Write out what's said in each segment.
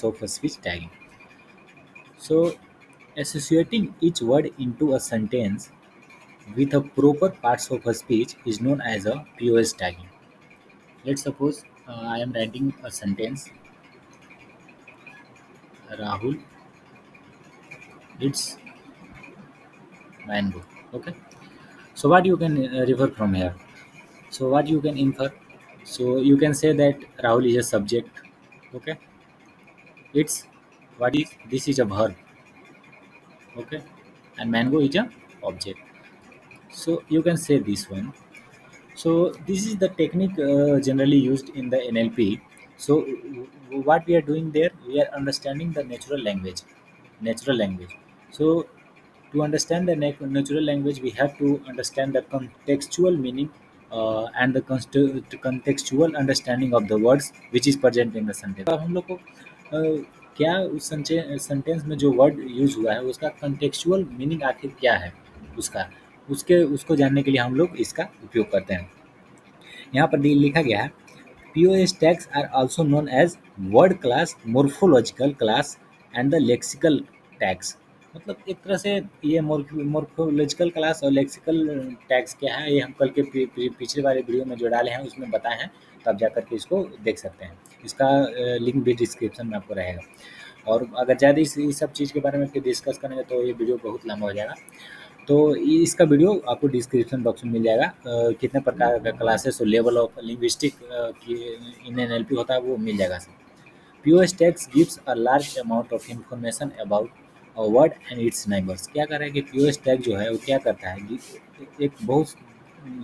of speech tagging. So, associating each word into a sentence with a proper parts of a speech is known as a POS tagging. Let's suppose I am writing a sentence. Rahul eats mango. Okay. So what you can refer from here? So what you can infer? So you can say that Rahul is a subject. Okay. It's what is this is a verb. Okay. And mango is a object. So you can say this one. So this is the technique generally used in the NLP. So what we are doing there, we are understanding the natural language. Natural language. So to understand the natural language, we have to understand the contextual meaning and the contextual understanding of the words which is present in the sentence. अब हम लोग को क्या उस sentence में जो word use हुआ है उसका कंटेक्चुअल मीनिंग आखिर क्या है उसका उसके उसको जानने के लिए हम लोग इसका उपयोग करते हैं। यहाँ पर लिखा गया है POS tags are also known as word class, morphological class and the lexical tags। मतलब एक तरह से ये मोर्फोलॉजिकल क्लास और लेक्सिकल टैग्स क्या है ये हम कल के पिछले वाले वीडियो में जो डाले हैं उसमें बताए हैं, तो आप जा करके इसको देख सकते हैं। इसका लिंक भी डिस्क्रिप्शन में आपको रहेगा। और अगर ज़्यादा इस सब चीज़ के बारे में फिर डिस्कस करेंगे तो ये वीडियो बहुत लंबा हो जाएगा। तो इसका वीडियो आपको डिस्क्रिप्शन बॉक्स में मिल जाएगा। कितने प्रकार का क्लासेस और लेवल ऑफ लिंग्विस्टिक की इन एनएलपी होता है वो मिल जाएगा सब। POS text gives a large amount of information about a word and its neighbors। क्या कर रहा है कि POS टैग जो है वो क्या करता है कि एक बहुत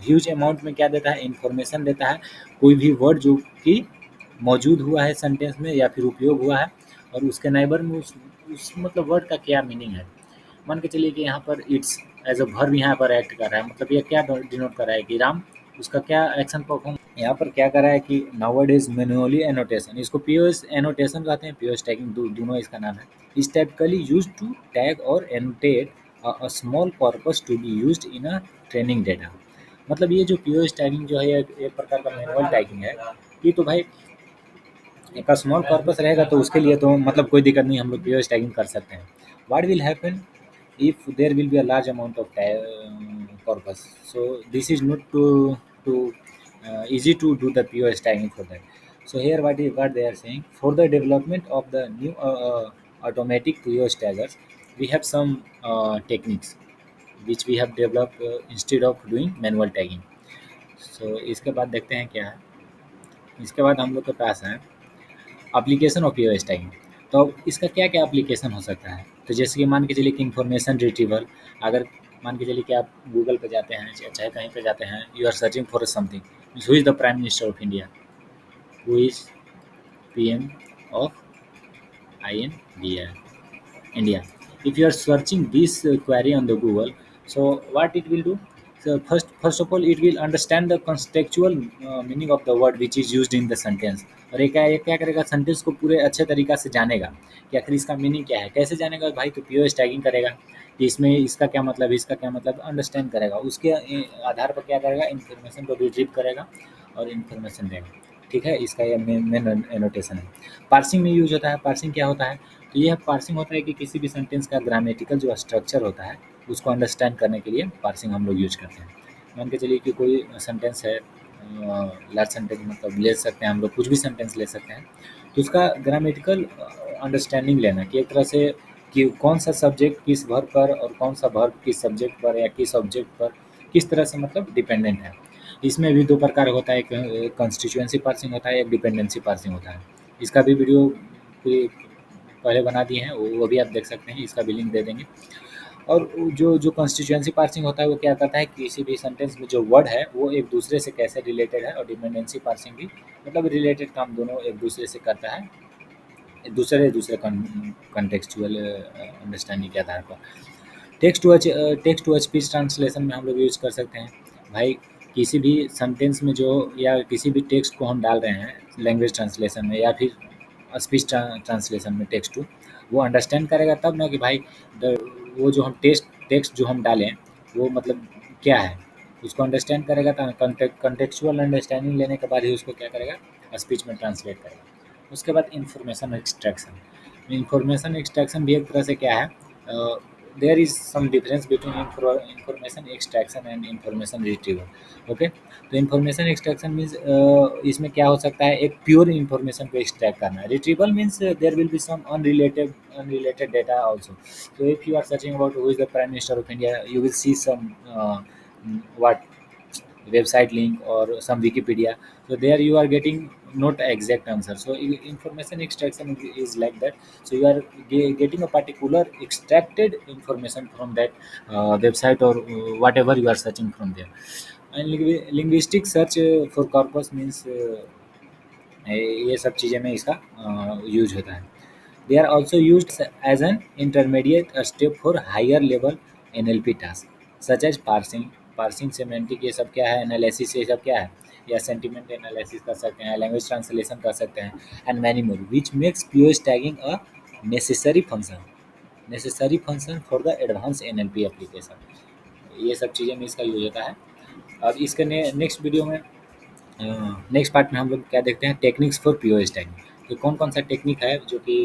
ह्यूज अमाउंट में क्या देता है, इंफॉर्मेशन देता है कोई भी वर्ड जो कि मौजूद हुआ है सेंटेंस में या फिर उपयोग हुआ है और उसके नाइबर में उस मतलब वर्ड का क्या मीनिंग है। मान के चलिए कि यहाँ पर इट्स एज अ वर्ब यहाँ पर एक्ट कर रहा है, मतलब ये क्या डिनोट कर रहा है कि राम उसका क्या एक्शन परफॉर्म यहाँ पर क्या कर रहा है कि नाउअडेज मैनुअली एनोटेशन, इसको पीओएस एनोटेशन कहते हैं, पीओएस टैगिंग दोनों इसका नाम है। Is typically use to tag और annotate a small purpose to be used in a training data. मतलब ये जो पीओएस टैगिंग जो है एक प्रकार का मैनुअल टैगिंग है। ये तो भाई एक स्मॉल पर्पस रहेगा तो उसके लिए तो मतलब कोई दिक्कत नहीं, हम लोग पीओएस टैगिंग कर सकते हैं। What will happen if there will be a large amount of corpus, so this is not to easy to do the POS tagging for that. So here what they are saying, for the development of the new automatic POS taggers, we have some techniques which we have developed instead of doing manual tagging। so इसके बाद देखते हैं क्या है। इसके बाद हम लोग के पास है एप्लीकेशन ऑफ पीओएस टैगिंग। तो अब इसका क्या क्या एप्लीकेशन हो सकता है, तो जैसे कि मान के चलिए कि इंफॉर्मेशन रिट्रीवल। अगर मान के चलिए कि आप गूगल पे जाते हैं चाहे कहीं पे जाते हैं, you are searching for something, who is the prime minister of India, who is PM of INDIA India। If you are searching this query on the Google, so what it will do? So first of all, it will understand the contextual meaning of the word which is used in the sentence। और ये क्या करेगा, sentence को पूरे अच्छे तरीक़ा से जानेगा कि आखिर इसका मीनिंग क्या है। कैसे जानेगा भाई, तो POS टैगिंग करेगा कि इसमें इसका क्या मतलब है, इसका क्या मतलब, अंडरस्टैंड करेगा। उसके आधार पर क्या करेगा, इन्फॉर्मेशन को रिट्रीव करेगा और इन्फॉर्मेशन देगा। ठीक है, इसका ये मेन एनोटेशन है। पार्सिंग में यूज होता है। पार्सिंग क्या होता है, तो यह पार्सिंग होता है कि किसी भी सेंटेंस का ग्रामेटिकल जो स्ट्रक्चर होता है उसको अंडरस्टैंड करने के लिए पार्सिंग हम लोग यूज करते हैं। मान के चलिए कि कोई सेंटेंस है, लार्ज सेंटेंस मतलब ले सकते हैं हम लोग, कुछ भी सेंटेंस ले सकते हैं, तो उसका ग्रामेटिकल अंडरस्टैंडिंग लेना कि एक तरह से कि कौन सा सब्जेक्ट किस वर्ब पर और कौन सा वर्ब किस सब्जेक्ट पर या किस ऑब्जेक्ट पर किस तरह से मतलब डिपेंडेंट है। इसमें भी दो प्रकार होता है, एक कॉन्स्टिट्यूएंसी पार्सिंग होता है, एक डिपेंडेंसी पार्सिंग होता है। इसका भी वीडियो पहले बना दिए हैं, वो भी आप देख सकते हैं, इसका भी लिंक दे देंगे। और जो जो कॉन्स्टिट्यूएंसी पार्सिंग होता है वो क्या करता है, किसी भी सेंटेंस में जो वर्ड है वो एक दूसरे से कैसे रिलेटेड है, और डिपेंडेंसी पार्सिंग भी मतलब रिलेटेड काम दोनों एक दूसरे से करता है, दूसरे कॉन्टेक्चुअल अंडरस्टैंडिंग के आधार पर। टेक्स्ट टू स्पीच ट्रांसलेशन में हम लोग यूज़ कर सकते हैं। भाई किसी भी सेंटेंस में जो या किसी भी टेक्स्ट को हम डाल रहे हैं लैंग्वेज ट्रांसलेशन में या फिर स्पीच ट्रांसलेशन में टेक्स्ट टू, वो अंडरस्टैंड करेगा तब ना कि भाई वो जो हम टेक्स्ट जो हम डालें वो मतलब क्या है, उसको अंडरस्टैंड करेगा तो कॉन्टेक्चुअल अंडरस्टैंडिंग लेने के बाद ही उसको क्या करेगा, स्पीच में ट्रांसलेट करेगा। उसके बाद इंफॉर्मेशन एक्सट्रैक्शन। इंफॉर्मेशन एक्सट्रैक्शन भी एक तरह से क्या है, there is some difference between information extraction and information retrieval. Okay, तो इंफॉर्मेशन एक्सट्रैक्शन मीन्स इसमें क्या हो सकता है, एक प्योर इंफॉर्मेशन को एक्सट्रैक्ट करना। Retrieval means there will be some unrelated data also. So if you are searching about who is the Prime Minister of India, you will see some what website link or some Wikipedia. So there you are getting not exact answer. So information extraction is like that. So you are getting a particular extracted information from that website or whatever you are searching from there. And linguistic search for corpus means ये सब चीज़ें में इसका use होता है। They are also use as an intermediate step for higher level NLP task such as parsing. Parsing semantic ये सब क्या है, एनालिसिस ये सब क्या है, या सेंटिमेंट एनालिसिस कर सकते हैं, लैंग्वेज ट्रांसलेशन कर सकते हैं, and many more which makes POS tagging a necessary function necessary function for the advance NLP application. ये सब चीज़ें में इसका यूज होता है। अब इसके नेक्स्ट वीडियो में नेक्स्ट पार्ट में हम लोग क्या देखते हैं, टेक्निक्स फॉर पीओएस टैगिंग। तो कौन कौन सा टेक्निक है जो कि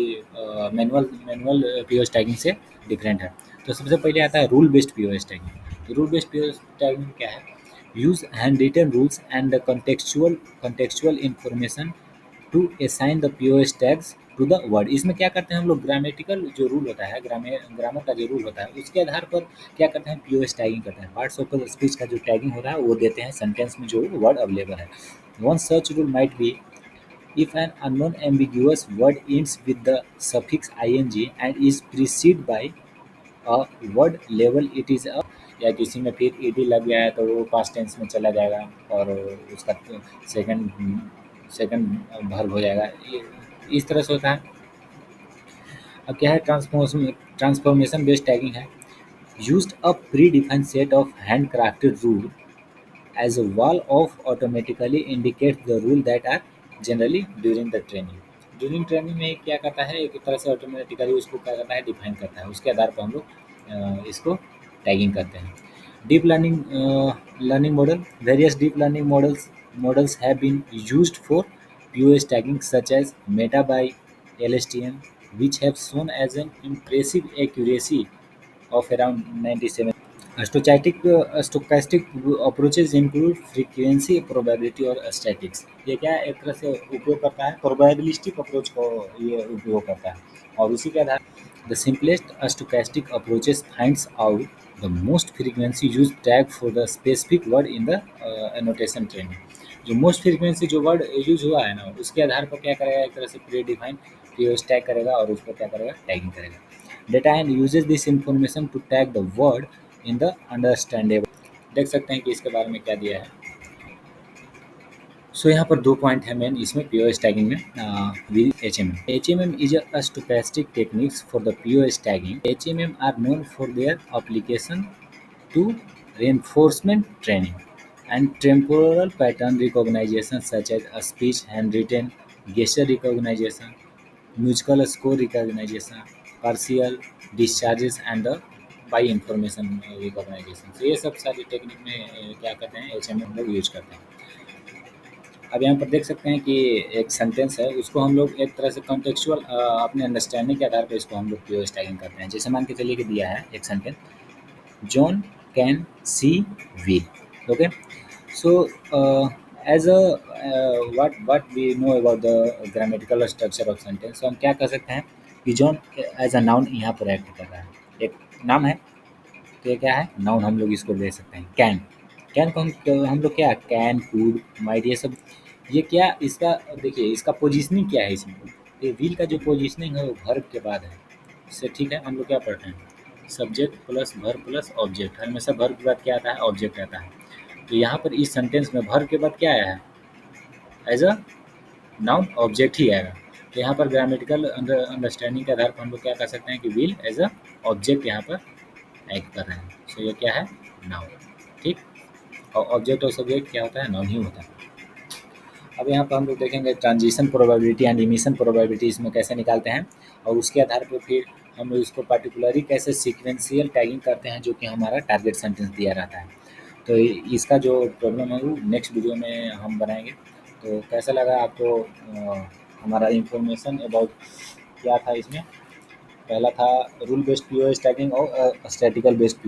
मैनुअल पीओएस टैगिंग से डिफरेंट है। तो सबसे पहले आता है रूल बेस्ड पीओएस टैगिंग। तो रूल बेस्ड पीओएस टैगिंग क्या है, use hand written rules and contextual information to assign the POS tags to the word. इसमें क्या करते हैं हम लोग, ग्रामेटिकल जो रूल होता है, ग्रामर का जो रूल होता है उसके आधार पर क्या करते हैं, पीओएस टैगिंग करते हैं। पार्ट्स ऑफ स्पीच का जो टैगिंग हो रहा है वो देते हैं सेंटेंस में जो वर्ड अवेलेबल है। One such rule might be if an unknown ambiguous word ends with the suffix ing and is preceded by a word label it is a, या किसी में फिर ed लग गया है तो वो पास्ट टेंस में चला जाएगा और उसका सेकंड सेकंड वर्ब हो जाएगा। इस तरह से होता है। अब क्या है, ट्रांसफॉर्मेशन बेस्ड टैगिंग है। Used a pre defined set of hand crafted rule as a wall of automatically indicates the rule that are generally during the training। During training में क्या करता है, एक तरह से ऑटोमेटिकली उसको क्या करता है, डिफाइन करता है। उसके आधार पर हम लोग इसको टैगिंग करते हैं। Deep learning model, various deep learning models have been used for POS tagging such as meta by LSTM which have shown as an impressive accuracy of around 97। Stochastic approaches include frequency, probability और statics. ये क्या है, एक तरह से उपयोग करता है, प्रोबेबिलिस्टिक अप्रोच को ये उपयोग करता है। और उसी के आधार the simplest stochastic approaches finds out the most frequency use tag for the specific word in the annotation training. जो मोस्ट फ्रीक्वेंसी जो वर्ड यूज हुआ है ना, उसके आधार पर क्या करेगा, एक तरह से प्री डिफाइन पीओएस टैग करेगा और उसको क्या करेगा, टैगिंग करेगा। Data and uses this information to tag the word in the understandable. देख सकते हैं कि इसके बारे में क्या दिया है। सो यहाँ पर दो पॉइंट है मेन इसमें पीओएस टैगिंग में। HMM is a stochastic techniques for the POS tagging. HMM are known for their application to reinforcement training and temporal pattern recognition such as a speech, handwritten, gesture recognition, musical score recognition, partial discharges and the by information recognition। तो ये सब सारी technique में क्या करते हैं, H M हम लोग यूज करते हैं। अब यहाँ पर देख सकते हैं कि एक सेंटेंस है, उसको हम लोग एक तरह से कॉन्टेक्चुअल अपने अंडरस्टैंडिंग के आधार पर इसको हम लोग पीओएस टैगिंग करते हैं। जैसे मान के चलिए कि दिया है एक sentence, John can see wheel। Okay, so as a what we know about the grammatical structure of sentence, so हम क्या कर सकते हैं कि John as a noun यहाँ पर एक्ट कर रहा है, एक नाम है, तो ये क्या है, नाउन हम लोग इसको ले सकते हैं। कैन को हम लोग क्या, कैन, कुड, माइट, ये सब, ये क्या इसका देखिए इसका पोजीशनिंग क्या है इसमें। ये व्हील का जो पोजीशनिंग है वो वर्ब के बाद है, इससे ठीक है। हम लोग क्या पढ़ते हैं, subject plus verb plus object, हमेशा वर्ब के बाद क्या आता है, ऑब्जेक्ट आता है। तो यहाँ पर इस सेंटेंस में वर्ब के बाद क्या आया है, एज अ नाउन ऑब्जेक्ट ही आएगा। तो यहाँ पर ग्रामेटिकल अंडरस्टैंडिंग के आधार पर हम लोग क्या कर सकते हैं कि व्हील एज अ ऑब्जेक्ट यहाँ पर एक्ट कर रहे हैं। सो ये क्या है, नाउन, ठीक। और ऑब्जेक्ट और सब्जेक्ट क्या होता है, नाउन ही होता है। अब यहाँ पर हम लोग देखेंगे transition probability and emission probability इसमें कैसे निकालते हैं, और उसके आधार पर फिर हम लोग इसको पार्टिकुलरली कैसे सीक्वेंशियल टैगिंग करते हैं, जो कि हमारा टारगेट सेंटेंस दिया रहता है। तो इसका जो प्रॉब्लम है वो नेक्स्ट वीडियो में हम बनाएंगे। तो कैसा लगा आपको हमारा इंफॉर्मेशन अबाउट क्या था इसमें। पहला था रूल बेस्ड पीओएस टैगिंग और स्टैटिकल बेस्ड पीओएस।